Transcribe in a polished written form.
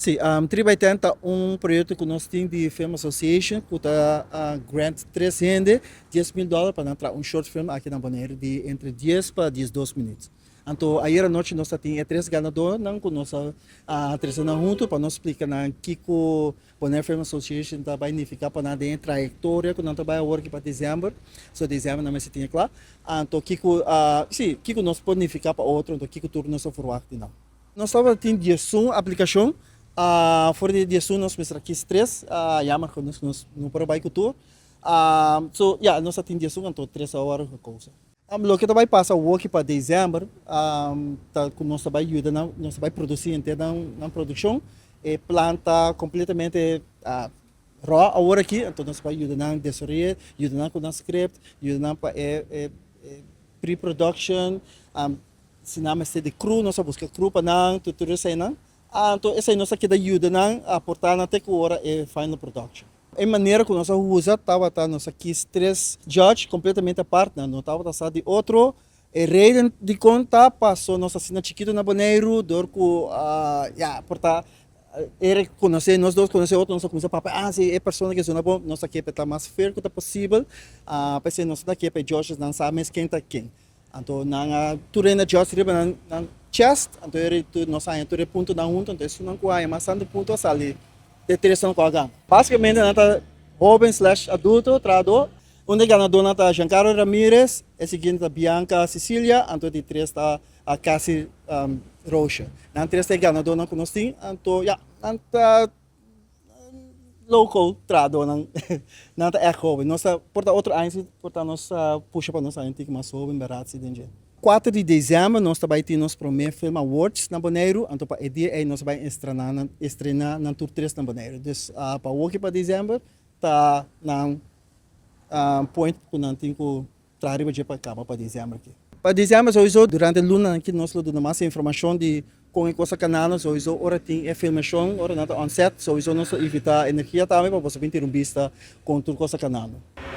Sim, 3x10 está um projeto que nós temos de Film Association, que está grant 300, $10,000 para entrar um short film aqui na Bonaire de entre 10 para 12 minutos. Então, aí à noite nós temos três ganhadores, não com nossa três junto para nós explicar na que o Bonaire Film Association está vai significar para nada em trajetória que nós trabalhamos agora para dezembro, so dezembro não se tinha claro. Então, que nós podemos significar para outro, então que turno nós forward não. Nós estamos tendo uma aplicação. Fora de isso, nós pensamos aqui três, chama que nós não podemos cultura. Nós atendemos então 3 horas de coisa. O que vai passar o work para dezembro, nós vai ajudar, nós vai produzir na produção, e planta completamente raw agora aqui, então nós vai ajudar na desarrollo, ajudar com o script, ajudar para pre-production, se não é de cru, nós buscamos cru para não, tudo isso aí não. Então, essa é a nossa ajuda a aportar até que hora é final production. A maneira que nós usamos, estava nós aqui três judges completamente à parte, não estava de outro, e rei de conta passou nossa cena chiquita na Bonaire, dor que portar ele conhecer, nós dois conhecer outro, nós começamos a falar, se é pessoa que é bom, nós aqui está mais fair que possível, pensei nós aqui para Josh não sabe quem está quem. Então, na turena Josh riba na chest, então ele nós saímos tudo ponto na junta, então isso não coai, mas santo ponto ali de direção com a gang. Basicamente nós jovem/adulto, trado, onde ganador nós tá Giancarlo Ramirez, é seguinte Bianca Cecilia, então de três está a Cassie Rocha. Na três é ganador não conheci, então anta local trado não é jovem. Nós porta outro ano, porta nós puxa para nós antigo mais jovem barato se dentro. 4 de dezembro nós também temos nosso primeiro Film Awards na Bonaire, então para o dia aí nós vamos estrenar na Tour 3 na Bonaire. Então para o para dezembro está na point que nós temos que trazer para cá para dezembro aqui. Para dezembro hoje durante a luna aqui nós damos mais informação de como coisa canal, hoje hora tem a filmação, hora nós on set, hoje nós evitar energia também para você ter vista com tudo coisa canal.